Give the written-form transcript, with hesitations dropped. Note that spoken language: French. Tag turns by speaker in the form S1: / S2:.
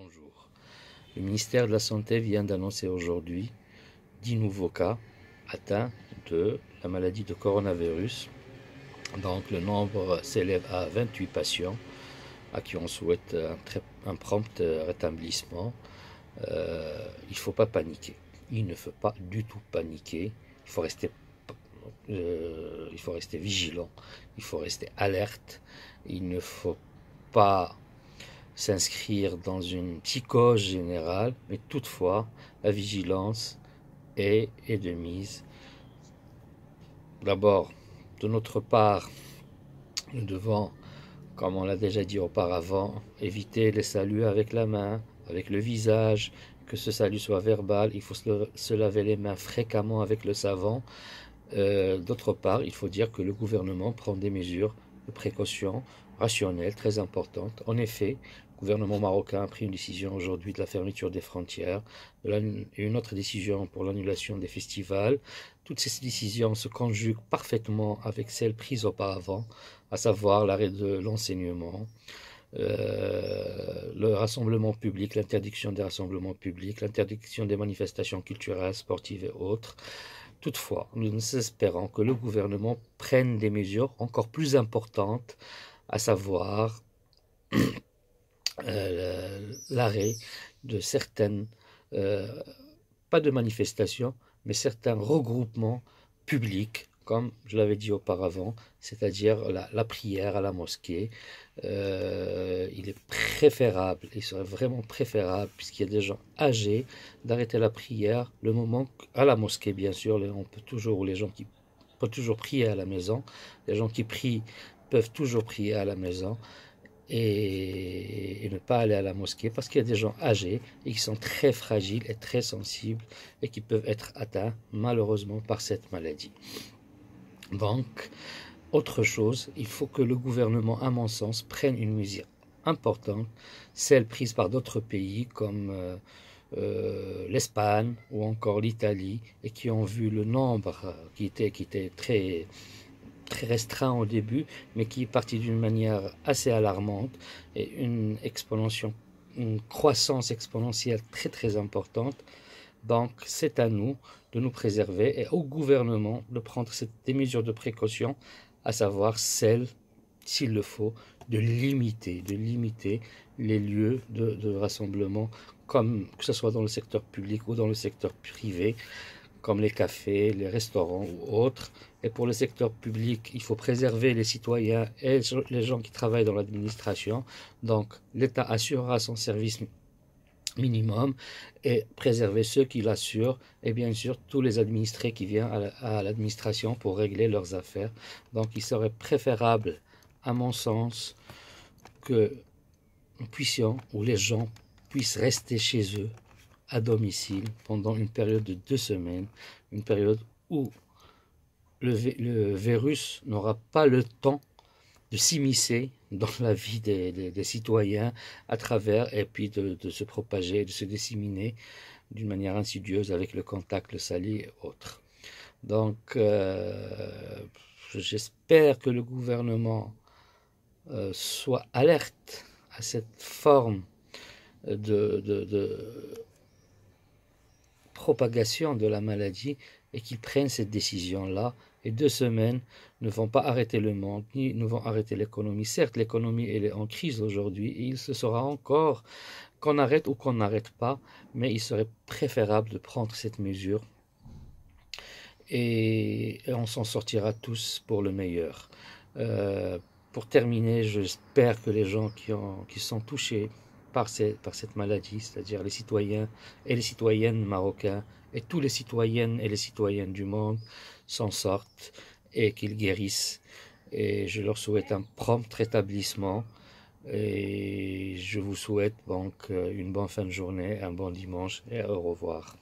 S1: bonjour. Le ministère de la Santé vient d'annoncer aujourd'hui 10 nouveaux cas atteints de la maladie de coronavirus. Donc le nombre s'élève à 28 patients à qui on souhaite un prompt rétablissement. Il ne faut pas paniquer. Il ne faut pas du tout paniquer. Il faut rester vigilant. Il faut rester alerte. Il ne faut pas s'inscrire dans une psychose générale, mais toutefois, la vigilance est de mise. D'abord, de notre part, nous devons, comme on l'a déjà dit auparavant, éviter les saluts avec la main, avec le visage, que ce salut soit verbal. Il faut se laver les mains fréquemment avec le savon. D'autre part, il faut dire que le gouvernement prend des mesures de précaution rationnelles très importantes. En effet, le gouvernement marocain a pris une décision aujourd'hui de la fermeture des frontières, une autre décision pour l'annulation des festivals. Toutes ces décisions se conjuguent parfaitement avec celles prises auparavant, à savoir l'arrêt de l'enseignement, le rassemblement public, l'interdiction des rassemblements publics, l'interdiction des manifestations culturelles, sportives et autres. Toutefois, nous espérons que le gouvernement prenne des mesures encore plus importantes, à savoir l'arrêt de certaines, pas de manifestations, mais certains regroupements publics, comme je l'avais dit auparavant, c'est-à-dire la prière à la mosquée. Il est préférable, il serait vraiment préférable, puisqu'il y a des gens âgés, d'arrêter la prière le moment à la mosquée, bien sûr. On peut toujours, les gens qui peuvent toujours prier à la maison, les gens qui prient peuvent toujours prier à la maison et ne pas aller à la mosquée, parce qu'il y a des gens âgés et qui sont très fragiles et très sensibles et qui peuvent être atteints malheureusement par cette maladie. Donc, autre chose, il faut que le gouvernement, à mon sens, prenne une mesure importante, celle prise par d'autres pays comme l'Espagne ou encore l'Italie, et qui ont vu le nombre qui était très restreint au début, mais qui est parti d'une manière assez alarmante, et une croissance exponentielle très importante. Donc c'est à nous de nous préserver et au gouvernement de prendre des mesures de précaution, à savoir celle, s'il le faut, de limiter les lieux de rassemblement, comme que ce soit dans le secteur public ou dans le secteur privé, comme les cafés, les restaurants ou autres. Et pour le secteur public, il faut préserver les citoyens et les gens qui travaillent dans l'administration. Donc l'État assurera son service minimum et préserver ceux qui l'assurent, et bien sûr tous les administrés qui viennent à l'administration pour régler leurs affaires. Donc il serait préférable, à mon sens, que nous puissions, ou les gens puissent rester chez eux à domicile pendant une période de 2 semaines, une période où le virus n'aura pas le temps de s'immiscer dans la vie des citoyens à travers, et puis de se propager, de se disséminer d'une manière insidieuse avec le contact, le salive et autres. Donc j'espère que le gouvernement soit alerte à cette forme de propagation de la maladie, et qu'ils prennent cette décision-là. Et 2 semaines ne vont pas arrêter le monde, ni ne vont arrêter l'économie. Certes, l'économie elle est en crise aujourd'hui, et il se sera encore qu'on arrête ou qu'on n'arrête pas, mais il serait préférable de prendre cette mesure, et on s'en sortira tous pour le meilleur. Pour terminer, j'espère que les gens qui sont touchés par cette maladie, c'est-à-dire les citoyens et les citoyennes marocains, et tous les citoyennes et les citoyennes du monde, s'en sortent et qu'ils guérissent. Et je leur souhaite un prompt rétablissement, et je vous souhaite donc une bonne fin de journée, un bon dimanche, et au revoir.